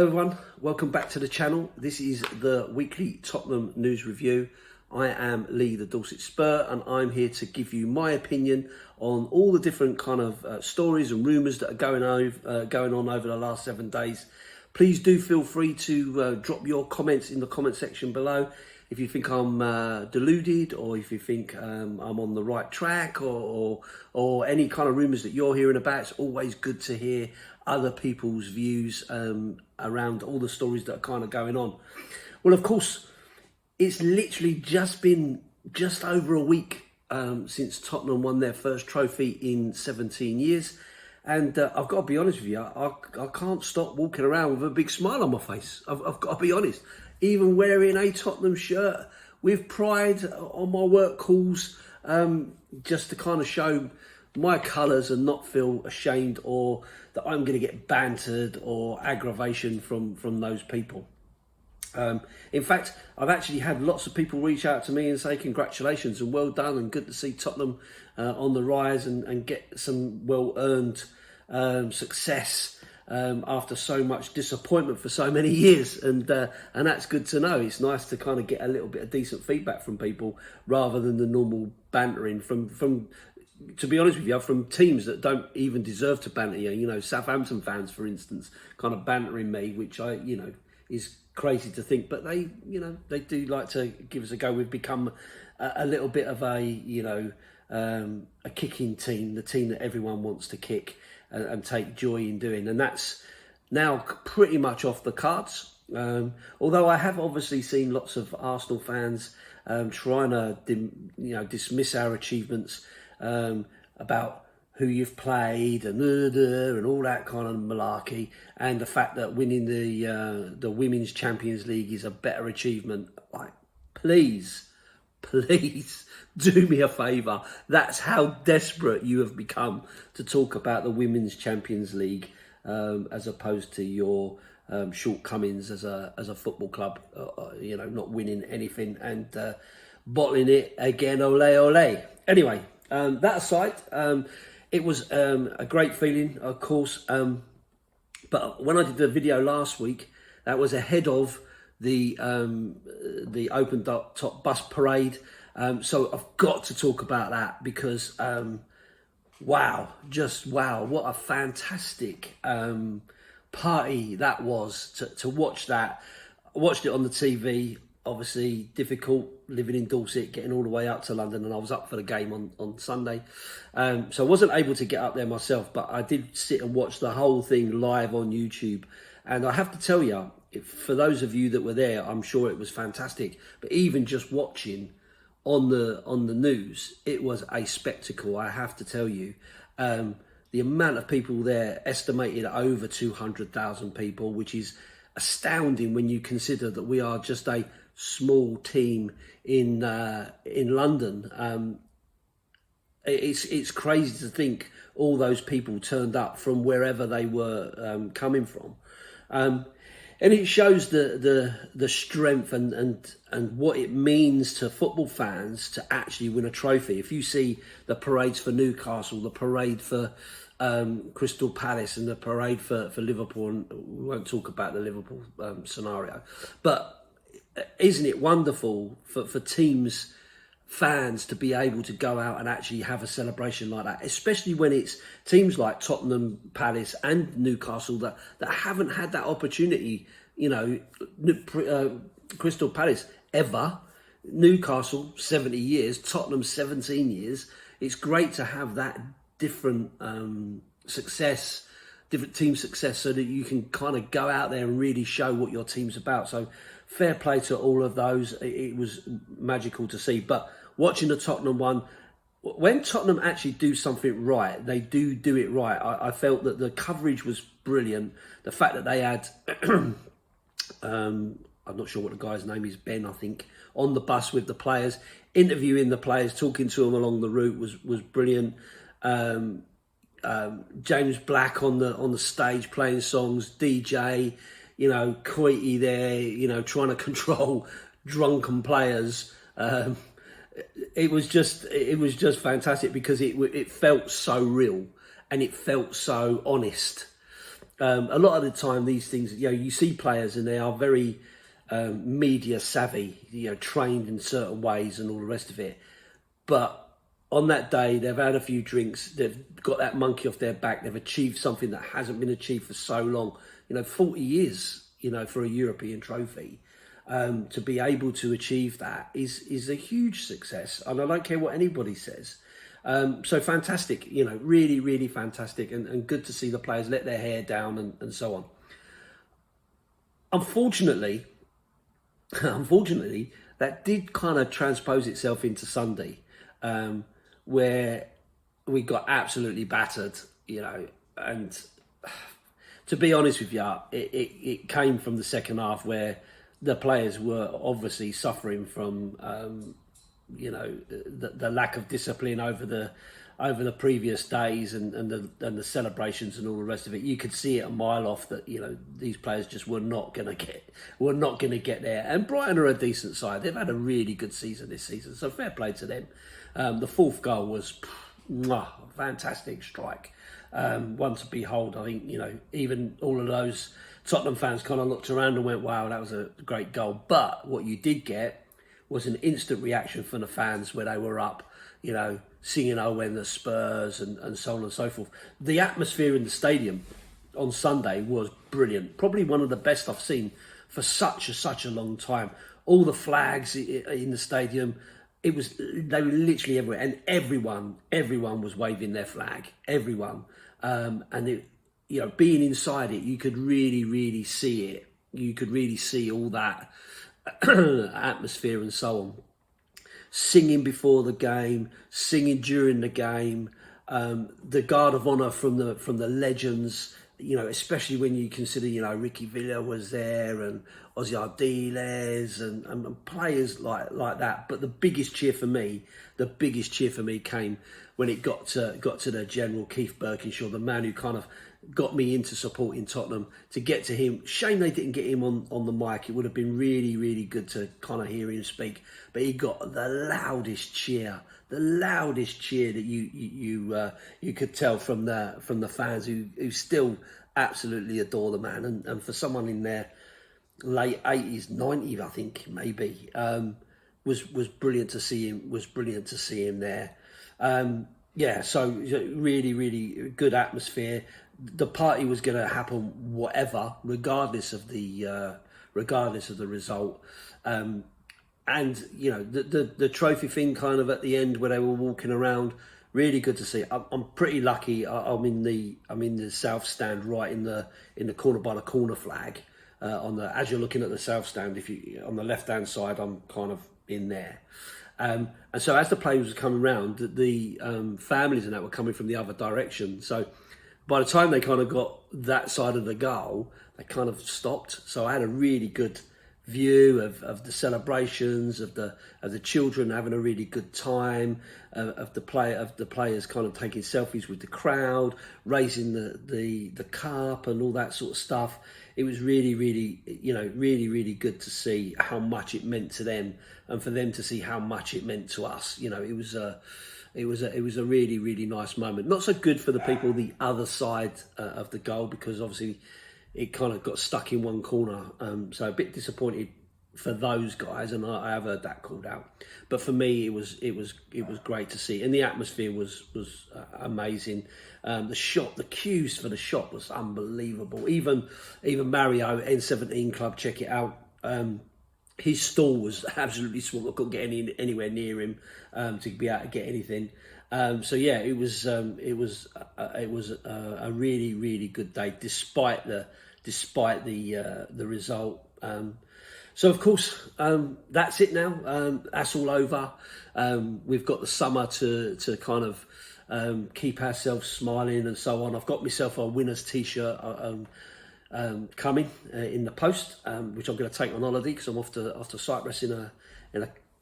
Hello everyone, welcome back to the channel. This is the weekly Tottenham news review. I am Lee, the Dorset Spur, and I'm here to give you my opinion on all the different kind of stories and rumours that are going on over the last 7 days. Please do feel free to drop your comments in the comment section below. If you think I'm deluded, or if you think I'm on the right track, or any kind of rumours that you're hearing about, it's always good to hear other people's views around all the stories that are kind of going on. Well, of course, it's literally just been just over a week since Tottenham won their first trophy in 17 years. And I've got to be honest with you, I can't stop walking around with a big smile on my face. I've got to be honest. Even wearing a Tottenham shirt with pride on my work calls, just to kind of show my colours and not feel ashamed or that I'm going to get bantered or aggravation from those people. In fact, I've actually had lots of people reach out to me and say congratulations and well done and good to see Tottenham on the rise and get some well-earned success after so much disappointment for so many years, and that's good to know. It's nice to kind of get a little bit of decent feedback from people rather than the normal bantering from to be honest with you, from teams that don't even deserve to banter you. You know, Southampton fans, for instance, kind of bantering me, which is crazy to think, but they do like to give us a go. We've become a little bit of a kicking team, the team that everyone wants to kick and take joy in doing, and that's now pretty much off the cards. Although I have obviously seen lots of Arsenal fans trying to dismiss our achievements about who you've played and all that kind of malarkey, and the fact that winning the Women's Champions League is a better achievement. Like, please do me a favour. That's how desperate you have become to talk about the Women's Champions League as opposed to your shortcomings as a football club, not winning anything and bottling it again, ole ole. Anyway, that aside, it was a great feeling, of course, but when I did the video last week, that was ahead of the open top bus parade, so I've got to talk about that because wow, what a fantastic party that was to watch that. I watched it on the TV. Obviously difficult living in Dorset, getting all the way up to London, and I was up for the game on Sunday. So I wasn't able to get up there myself, but I did sit and watch the whole thing live on YouTube. And I have to tell you, for those of you that were there, I'm sure it was fantastic. But even just watching on the news, it was a spectacle, I have to tell you. The amount of people there, estimated at over 200,000 people, which is astounding when you consider that we are just a small team in London. It's crazy to think all those people turned up from wherever they were coming from, and it shows the strength and what it means to football fans to actually win a trophy. If you see the parades for Newcastle, the parade for Crystal Palace, and the parade for Liverpool, and we won't talk about the Liverpool scenario, but isn't it wonderful for teams, fans, to be able to go out and actually have a celebration like that, especially when it's teams like Tottenham, Palace and Newcastle that haven't had that opportunity. Crystal Palace ever, Newcastle 70 years, Tottenham 17 years. It's great to have that different success, different team success, so that you can kind of go out there and really show what your team's about. So fair play to all of those. It was magical to see. But watching the Tottenham one, when Tottenham actually do something right, they do it right. I felt that the coverage was brilliant. The fact that they had I'm not sure what the guy's name is, Ben, I think, on the bus with the players, interviewing the players, talking to them along the route was brilliant. James Black on the stage playing songs, DJ, Coity there, trying to control drunken players. It was just fantastic because it felt so real and it felt so honest. a lot of the time these things, you see players and they are very media savvy, trained in certain ways and all the rest of it. But on that day, they've had a few drinks, they've got that monkey off their back, they've achieved something that hasn't been achieved for so long. 40 years, for a European trophy. To be able to achieve that is a huge success. And I don't care what anybody says. So fantastic, really, really fantastic. And good to see the players let their hair down and so on. Unfortunately, that did kind of transpose itself into Sunday, where we got absolutely battered, and to be honest with you, it came from the second half where the players were obviously suffering from, the lack of discipline over the previous days and the celebrations and all the rest of it. You could see it a mile off that these players just were not going to get there. And Brighton are a decent side. They've had a really good season this season, so fair play to them. The fourth goal was fantastic strike. One to behold. I think even all of those Tottenham fans kind of looked around and went, wow, that was a great goal. But what you did get was an instant reaction from the fans where they were up, singing "Oh, when the Spurs" and so on and so forth. The atmosphere in the stadium on Sunday was brilliant. Probably one of the best I've seen for such a long time. All the flags in the stadium, they were literally everywhere, and everyone was waving their flag. Everyone, and it, being inside it, you could really see it. You could really see all that atmosphere and so on. Singing before the game, singing during the game, the guard of honour from the legends, especially when you consider, Ricky Villa was there and Ozzy Ardiles and players like that. But the biggest cheer for me came when it got to the General Keith Birkinshaw, the man who kind of got me into supporting Tottenham. To get to him, shame they didn't get him on the mic. It would have been really good to kind of hear him speak. But he got the loudest cheer that you could tell from the fans who still absolutely adore the man. And for someone in their late 80s, 90s, I think maybe, was brilliant to see him there. So really good atmosphere. The party was going to happen regardless of the result. And the trophy thing kind of at the end where they were walking around, really good to see. I'm pretty lucky. I'm in the south stand, right in the corner by the corner flag. As you're looking at the south stand, if you on the left hand side, I'm kind of in there. And so as the players were coming round, the families and that were coming from the other direction. So by the time they kind of got that side of the goal, they kind of stopped. So I had a really good view of the celebrations, of the children having a really good time, of the players kind of taking selfies with the crowd, raising the cup and all that sort of stuff. It was really good to see how much it meant to them, and for them to see how much it meant to us. It was a really nice moment. Not so good for the people the other side of the goal, because obviously it kind of got stuck in one corner. So a bit disappointed for those guys, and I have heard that called out. But for me, it was great to see, and the atmosphere was amazing. The queues for the shop was unbelievable. Even Mario N17 Club, check it out. His stall was absolutely small. I couldn't get anywhere near him to be able to get anything. It was a really good day, despite the result. So of course, that's it now. That's all over. We've got the summer to kind of keep ourselves smiling and so on. I've got myself a winner's t-shirt coming in the post, which I'm going to take on holiday because I'm off to Cyprus in a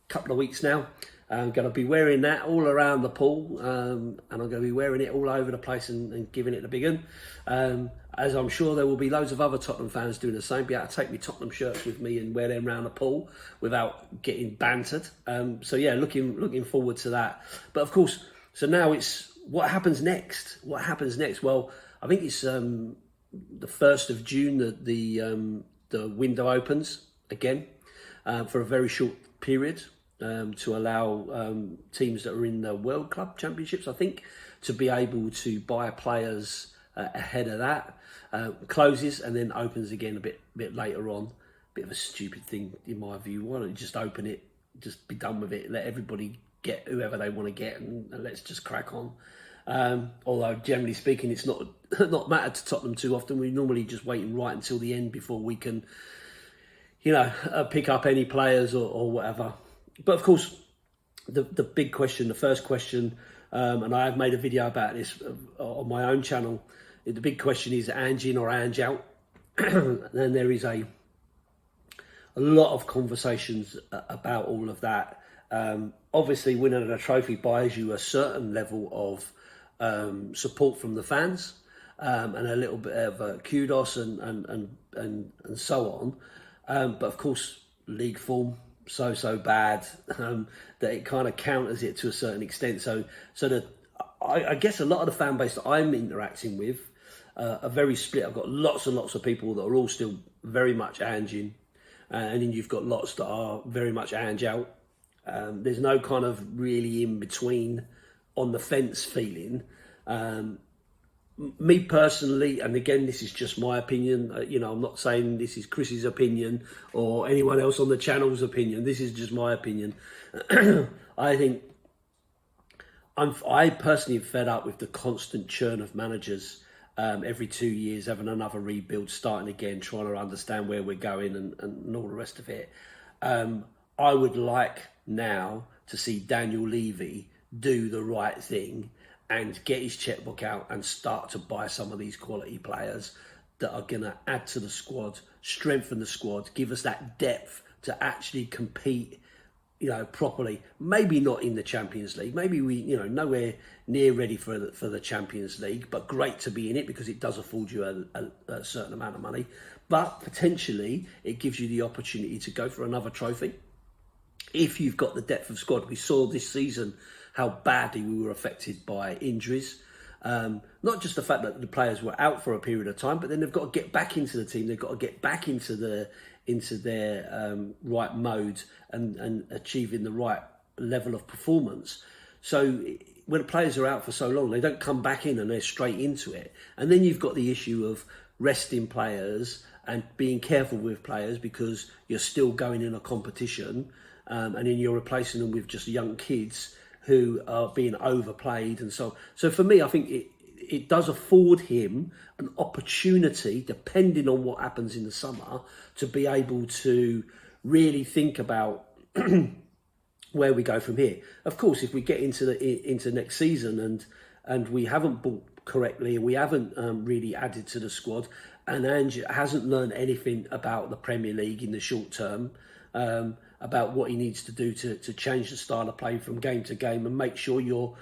couple of weeks now. I'm going to be wearing that all around the pool, and I'm going to be wearing it all over the place and giving it a big one. As I'm sure there will be loads of other Tottenham fans doing the same, be able to take me Tottenham shirts with me and wear them around the pool without getting bantered. Looking forward to that. But of course, so now it's what happens next. Well, I think it's the 1st of June, the window opens again for a very short period to allow teams that are in the World Club Championships, I think, to be able to buy players ahead of that. Closes and then opens again a bit later on. Bit of a stupid thing in my view. Why don't you just open it, just be done with it, let everybody get whoever they want to get, and let's just crack on. Although generally speaking, it's not mattered to Tottenham too often. We normally just waiting right until the end before we can, pick up any players or whatever. But of course, the big question, the first question, and I have made a video about this on my own channel. The big question is Ange in or Ange out. And there is a lot of conversations about all of that. Obviously, winning a trophy buys you a certain level of support from the fans and a little bit of kudos and so on. But of course, league form so bad that it kind of counters it to a certain extent. So I guess a lot of the fan base that I'm interacting with are very split. I've got lots and lots of people that are all still very much Ange in, and then you've got lots that are very much Ange out. There's no kind of really in between on the fence feeling. Me personally, and again, this is just my opinion. I'm not saying this is Chris's opinion or anyone else on the channel's opinion. This is just my opinion. I think I personally am fed up with the constant churn of managers. Every 2 years, having another rebuild, starting again, trying to understand where we're going and all the rest of it. I would like now to see Daniel Levy do the right thing and get his checkbook out and start to buy some of these quality players that are going to add to the squad, strengthen the squad, give us that depth to actually compete, properly. Maybe not in the Champions League. Maybe we, nowhere near ready for the Champions League, but great to be in it because it does afford you a certain amount of money. But potentially, it gives you the opportunity to go for another trophy. If you've got the depth of squad, we saw this season how badly we were affected by injuries. Not just the fact that the players were out for a period of time, but then they've got to get back into the team. They've got to get back into their right mode and achieving the right level of performance. So when the players are out for so long, they don't come back in and they're straight into it. And then you've got the issue of resting players and being careful with players because you're still going in a competition, and then you're replacing them with just young kids who are being overplayed. And so for me, I think it does afford him an opportunity, depending on what happens in the summer, to be able to really think about where we go from here. Of course, if we get into next season and we haven't bought correctly, we haven't really added to the squad, and Ange hasn't learned anything about the Premier League in the short term, about what he needs to do to change the style of play from game to game and make sure you're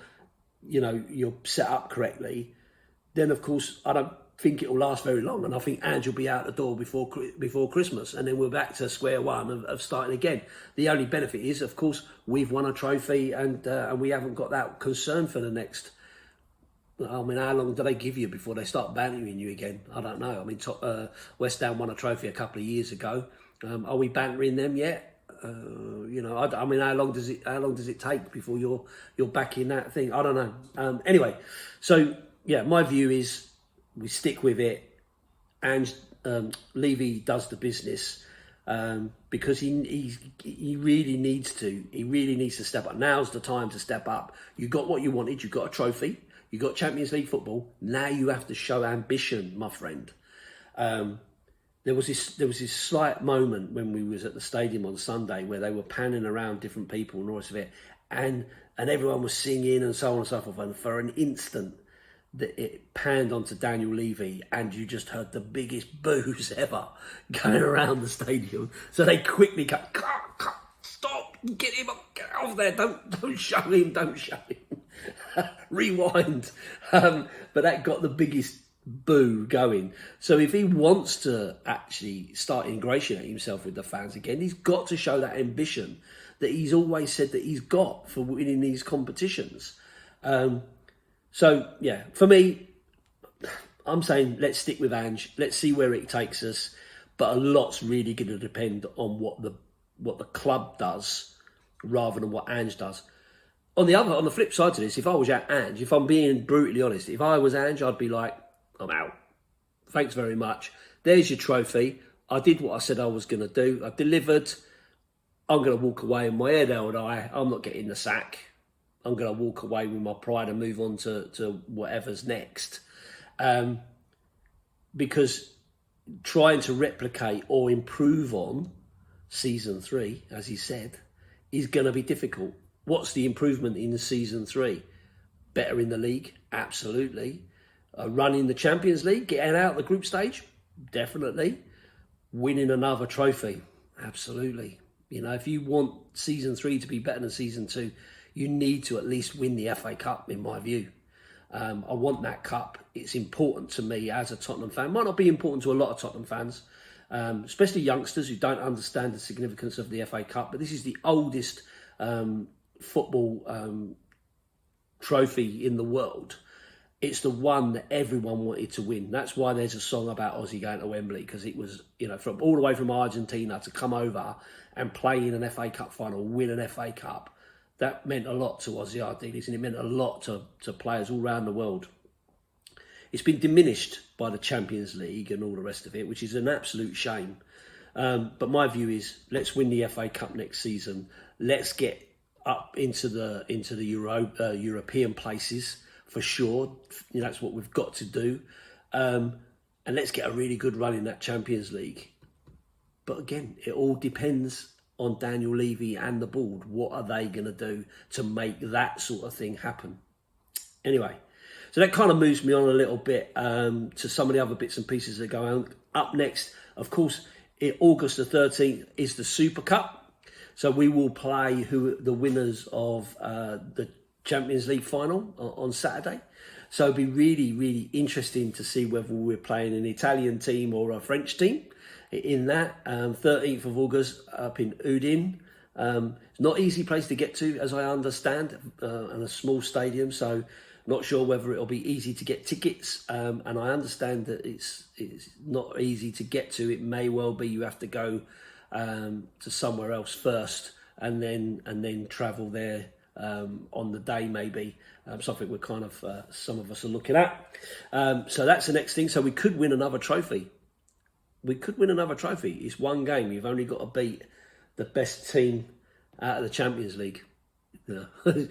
set up correctly, then of course I don't think it will last very long, and I think Ange will be out the door before Christmas, and then we're back to square one of starting again. The only benefit is, of course, we've won a trophy, and we haven't got that concern for the next. I mean, how long do they give you before they start bantering you again? I don't know. I mean, West Ham won a trophy a couple of years ago. Are we bantering them yet? I mean, how long does it take before you're back in that thing? I don't know. Anyway, so yeah, my view is we stick with it, and Levy does the business because he really needs to. He really needs to step up. Now's the time to step up. You got what you wanted. You got a trophy. You got Champions League football. Now you have to show ambition, my friend. There was this slight moment when we was at the stadium on Sunday where they were panning around different people and all the rest of it, and everyone was singing and so on and so forth. And for an instant, it panned onto Daniel Levy, and you just heard the biggest boos ever going around the stadium. So they quickly cut, stop, get him up, get off there, don't show him, rewind. But that got the biggest boo going. So if he wants to actually start ingratiating himself with the fans again, he's got to show that ambition that he's always said that he's got for winning these competitions. So yeah, for me, I'm saying let's stick with Ange. Let's see where it takes us. But a lot's really going to depend on what the club does rather than what Ange does. On the flip side to this, if I was at Ange, if I'm being brutally honest, if I was Ange, I'd be like, I'm out. Thanks very much. There's your trophy. I did what I said I was going to do. I delivered. I'm going to walk away with my head held high. I'm not getting the sack. I'm going to walk away with my pride and move on to whatever's next. Because trying to replicate or improve on season 3, as he said, is going to be difficult. What's the improvement in season 3? Better in the league? Absolutely. Running the Champions League, getting out the group stage? Definitely. Winning another trophy? Absolutely. You know, if you want season 3 to be better than season 2, you need to at least win the FA Cup, in my view. I want that cup. It's important to me as a Tottenham fan. Might not be important to a lot of Tottenham fans, especially youngsters who don't understand the significance of the FA Cup. But this is the oldest football trophy in the world. It's the one that everyone wanted to win. That's why there's a song about Ozzy going to Wembley, because it was, you know, from all the way from Argentina to come over and play in an FA Cup final, win an FA Cup. That meant a lot to Ozzy Ardiles, and it meant a lot to players all around the world. It's been diminished by the Champions League and all the rest of it, which is an absolute shame. But my view is, let's win the FA Cup next season. Let's get up into the European places for sure. You know, that's what we've got to do. And let's get a really good run in that Champions League. But again, it all depends on Daniel Levy and the board. What are they going to do to make that sort of thing happen? Anyway, so that kind of moves me on a little bit to some of the other bits and pieces that go on. Up next, of course, August the 13th is the Super Cup. So we will play the winners of the Champions League final on Saturday. So it'll be really, really interesting to see whether we're playing an Italian team or a French team in that. 13th of August up in Udine. It's not an easy place to get to, as I understand, and a small stadium. So not sure whether it'll be easy to get tickets. And I understand that it's not easy to get to. It may well be you have to go to somewhere else first and then travel there on the day, maybe. Something we're kind of some of us are looking at. So that's the next thing. So we could win another trophy. It's one game. You've only got to beat the best team out of the Champions League. You know,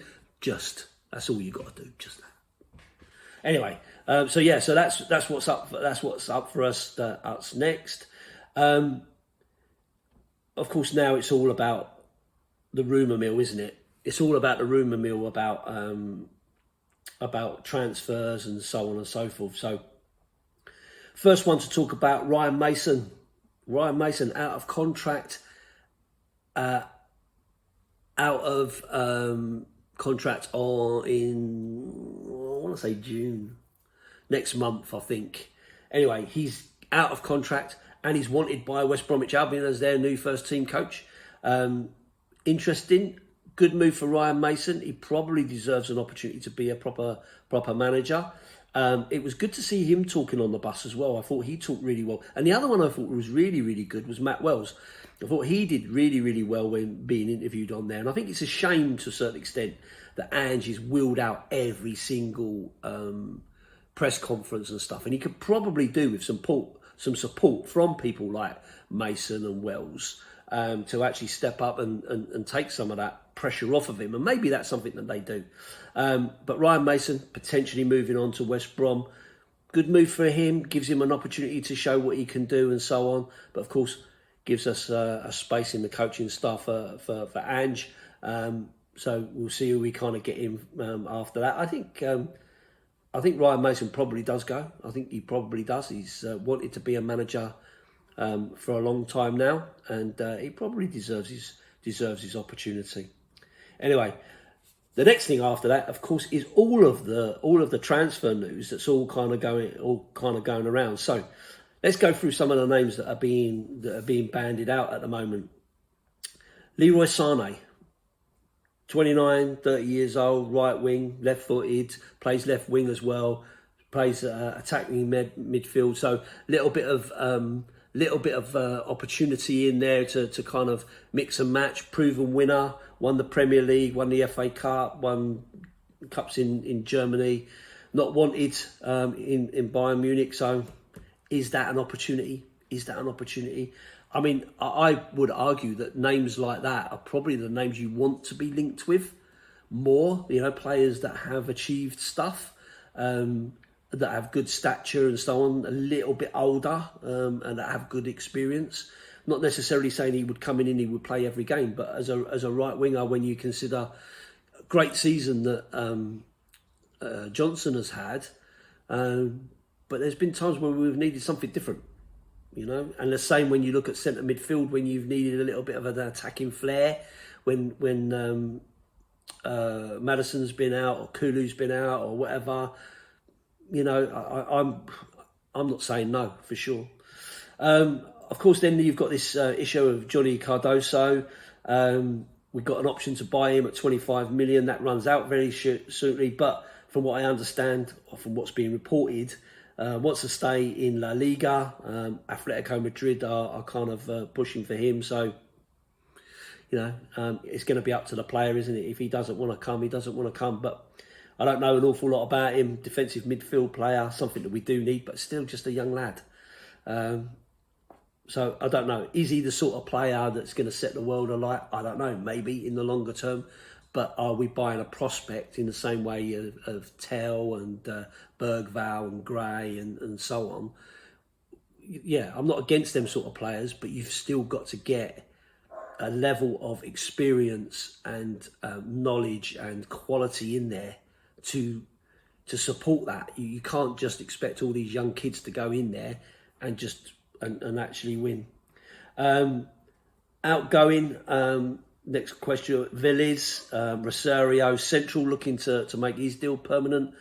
that's all you got to do. Just that. Anyway, so that's what's up. That's what's up for us next. Of course, now it's all about the rumour mill, isn't it? It's all about the rumour mill about transfers and so on and so forth. So, first one to talk about, Ryan Mason. Ryan Mason out of contract. Out of contract I want to say June. Next month, I think. Anyway, he's out of contract and he's wanted by West Bromwich Albion as their new first team coach. Interesting. Good move for Ryan Mason. He probably deserves an opportunity to be a proper manager. It was good to see him talking on the bus as well. I thought he talked really well. And the other one I thought was really, really good was Matt Wells. I thought he did really, really well when being interviewed on there. And I think it's a shame to a certain extent that Ange has wheeled out every single press conference and stuff. And he could probably do with some support from people like Mason and Wells to actually step up and take some of that pressure off of him. And maybe that's something that they do. But Ryan Mason potentially moving on to West Brom. Good move for him. Gives him an opportunity to show what he can do and so on. But of course, gives us a space in the coaching staff for Ange. So we'll see who we kind of get in after that. I think Ryan Mason probably does go. I think he probably does. He's wanted to be a manager for a long time now, and he probably deserves his opportunity. Anyway, the next thing after that, of course, is all of the transfer news that's all kind of going around. So let's go through some of the names that are being bandied out at the moment. Leroy Sané, 29, 30 years old, right wing, left-footed, plays left wing as well. plays attacking midfield. So little bit of opportunity in there to kind of mix and match. Proven winner, won the Premier League, won the FA Cup, won cups in Germany. Not wanted in Bayern Munich. So is that an opportunity? Is that an opportunity? I mean, I would argue that names like that are probably the names you want to be linked with more. You know, players that have achieved stuff, that have good stature and so on, a little bit older, and that have good experience. Not necessarily saying he would come in and he would play every game, but as a right winger, when you consider a great season that Johnson has had, but there's been times where we've needed something different, you know. And the same when you look at centre midfield, when you've needed a little bit of an attacking flair, when Maddison's been out or Kulu's been out or whatever. You know, I'm not saying no for sure. Of course, then you've got this issue of Johnny Cardoso. We've got an option to buy him at 25 million. That runs out very shortly. But from what I understand, or from what's being reported, wants to stay in La Liga. Atletico Madrid are kind of pushing for him. So, you know, it's going to be up to the player, isn't it? If he doesn't want to come, he doesn't want to come. But I don't know an awful lot about him. Defensive midfield player, something that we do need, but still just a young lad. So I don't know. Is he the sort of player that's going to set the world alight? I don't know. Maybe in the longer term. But are we buying a prospect in the same way of Tell and Bergvall and Gray and so on? Yeah, I'm not against them sort of players, but you've still got to get a level of experience and knowledge and quality in there to support that. You can't just expect all these young kids to go in there and just and actually win. Outgoing, next question, Villiers, Rosario, Central looking to make his deal permanent.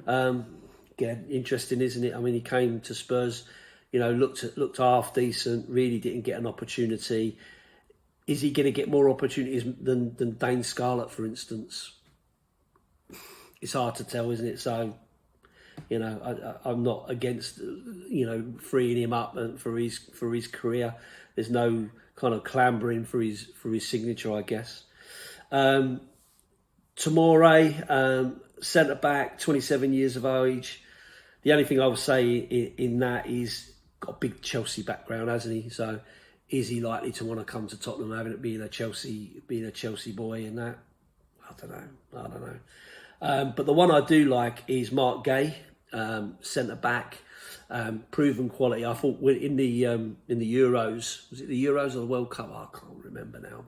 Again, interesting, isn't it? I mean, he came to Spurs, you know, looked half decent, really didn't get an opportunity. Is he going to get more opportunities than Dane Scarlett, for instance? It's hard to tell, isn't it? So, you know, I'm not against, you know, freeing him up for his career. There's no kind of clambering for his signature, I guess. Tomore, centre back, 27 years of age. The only thing I would say in that is got a big Chelsea background, hasn't he? So, is he likely to want to come to Tottenham, having it being a Chelsea boy and that? I don't know. But the one I do like is Mark Gay, centre back, proven quality. I thought in the Euros, was it the Euros or the World Cup? I can't remember now.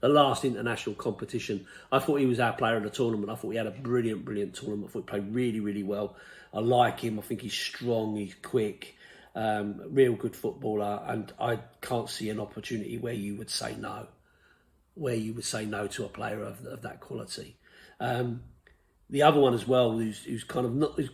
The last international competition, I thought he was our player of the tournament. I thought he had a brilliant tournament. I thought he played really, really well. I like him. I think he's strong. He's quick. Real good footballer, and I can't see an opportunity where you would say no. To a player of that quality. The other one as well, who's kind of not a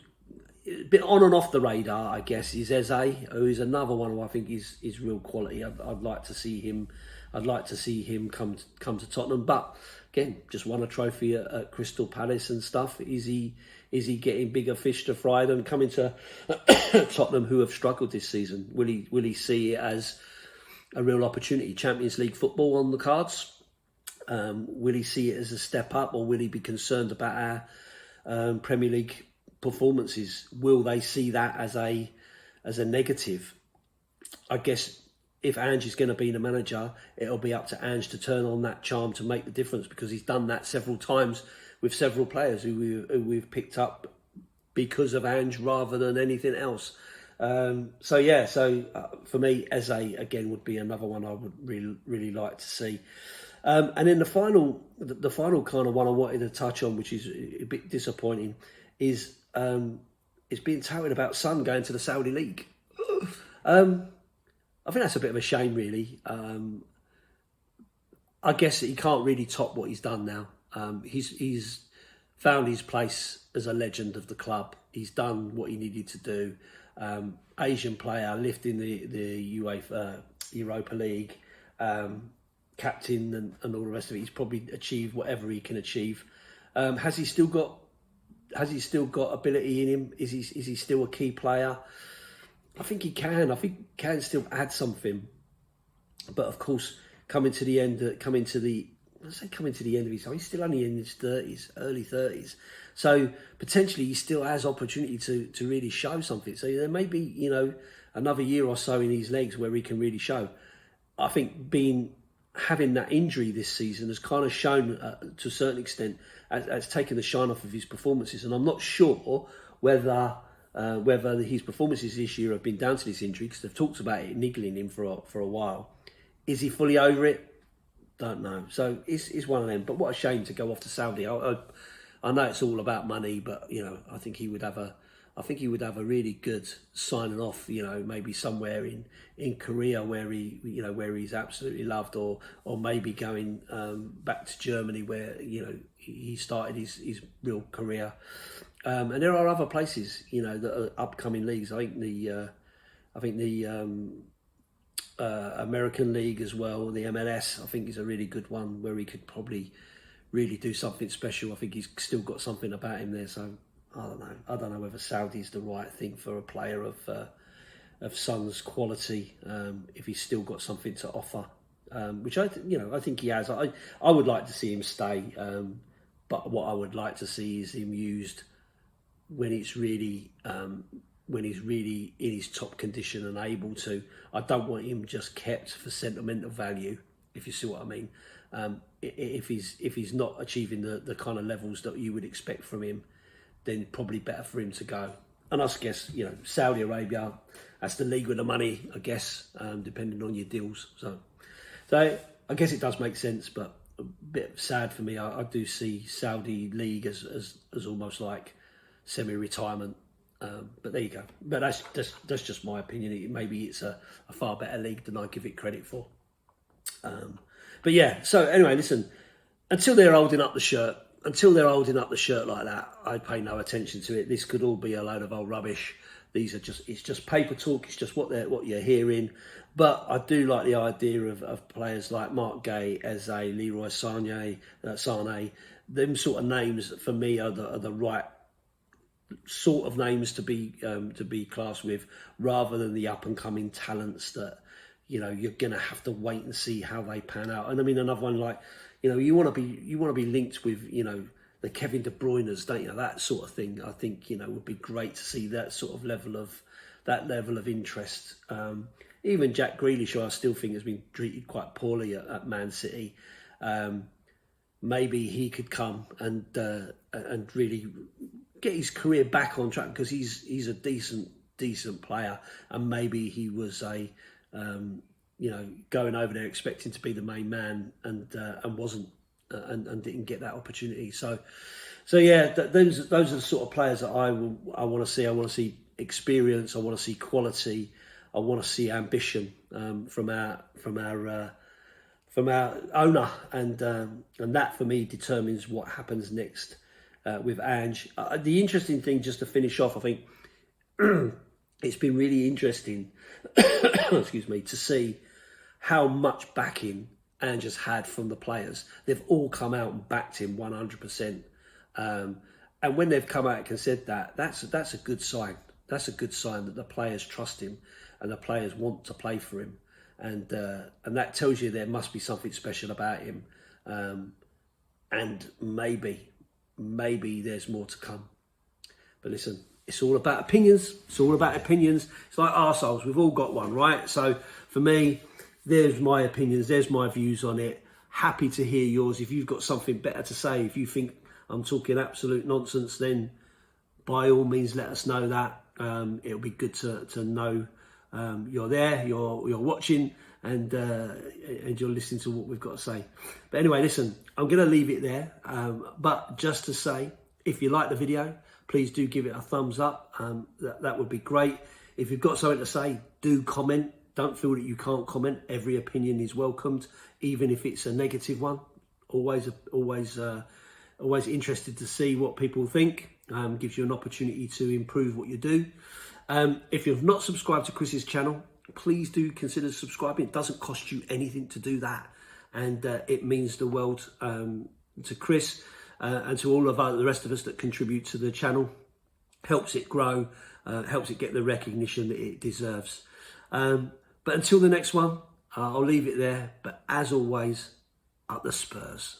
bit on and off the radar, I guess, is Eze, who is another one who I think is real quality. I'd like to see him. I'd like to see him come to Tottenham, but again, just won a trophy at Crystal Palace and stuff. Is he getting bigger fish to fry than coming to Tottenham, who have struggled this season? Will he see it as a real opportunity? Champions League football on the cards. Will he see it as a step up, or will he be concerned about our Premier League performances? Will they see that as a negative? I guess if Ange is going to be the manager, it'll be up to Ange to turn on that charm to make the difference, because he's done that several times with several players who we've picked up because of Ange rather than anything else. So for me, Eze again would be another one I would really like to see. And then the final kind of one I wanted to touch on, which is a bit disappointing, is it's being touted about Son going to the Saudi League. I think that's a bit of a shame, really. I guess that he can't really top what he's done now. He's found his place as a legend of the club. He's done what he needed to do. Asian player, lifting the UEFA Europa League, captain and all the rest of it. He's probably achieved whatever he can achieve. Has he still got has he still got ability in him? Is he still a key player? I think he can. I think he can still add something. But of course, coming to the end of his time, he's still only in his 30s, early 30s. So potentially he still has opportunity to really show something. So there may be, you know, another year or so in his legs where he can really show. I think having that injury this season has kind of shown to a certain extent, has taken the shine off of his performances. And I'm not sure whether his performances this year have been down to this injury, because they've talked about it niggling him for a while. Is he fully over it? Don't know. So it's one of them. But what a shame to go off to Saudi. I know it's all about money, but you know, I think he would have a really good signing off. You know, maybe somewhere in Korea where he's absolutely loved, or maybe going back to Germany where, you know, he started his real career. And there are other places, you know, that are upcoming leagues. I think the American League as well, the MLS, I think is a really good one where he could probably really do something special. I think he's still got something about him there. So I don't know whether Saudi is the right thing for a player of Son's quality, if he's still got something to offer, which I think he has. I would like to see him stay, but what I would like to see is him used when he's really in his top condition and able to. I don't want him just kept for sentimental value, if you see what I mean. If he's not achieving the kind of levels that you would expect from him, then probably better for him to go. And I guess, you know, Saudi Arabia, that's the league with the money, I guess, depending on your deals. So I guess it does make sense, but a bit sad for me. I do see Saudi league as almost like semi-retirement. But there you go. But that's just my opinion. Maybe it's a far better league than I give it credit for. But yeah, so anyway, listen, until they're holding up the shirt like that, I pay no attention to it. This could all be a load of old rubbish. It's just paper talk. It's just what you're hearing. But I do like the idea of players like Mark Gay, Eze, Leroy Sané. Them sort of names for me are the right sort of names to be classed with, rather than the up and coming talents that, you know, you're gonna have to wait and see how they pan out. And I mean, another one like, you know, you want to be linked with, you know, the Kevin De Bruyne's, don't you? That sort of thing. I think, you know, would be great to see that sort of level of interest. Even Jack Grealish, who I still think has been treated quite poorly at Man City. Maybe he could come and really get his career back on track, because he's a decent player, and maybe he was going over there expecting to be the main man and wasn't, and didn't get that opportunity. So yeah, those are the sort of players that I want to see. I want to see experience. I want to see quality. I want to see ambition from our owner, and that for me determines what happens next with Ange. The interesting thing, just to finish off, I think it's been really interesting, excuse me, to see how much backing Ange has had from the players. They've all come out and backed him 100%. And when they've come out and said that, that's a good sign. That's a good sign that the players trust him and the players want to play for him. And that tells you there must be something special about him. And maybe there's more to come. But listen, it's all about opinions. It's all about opinions. It's like arseholes. We've all got one, right? So for me, there's my opinions. There's my views on it. Happy to hear yours. If you've got something better to say, if you think I'm talking absolute nonsense, then by all means, let us know that. It'll be good to know you're there, you're watching, and you're listening to what we've got to say. But anyway, listen, I'm going to leave it there. But just to say, if you like the video, please do give it a thumbs up. That would be great. If you've got something to say, do comment. Don't feel that you can't comment. Every opinion is welcomed, even if it's a negative one. Always interested to see what people think. Gives you an opportunity to improve what you do. If you've not subscribed to Chris's channel, please do consider subscribing. It doesn't cost you anything to do that, and it means the world to Chris. and to all of the rest of us that contribute to the channel. Helps it grow, helps it get the recognition that it deserves. But until the next one, I'll leave it there. But as always, up the Spurs.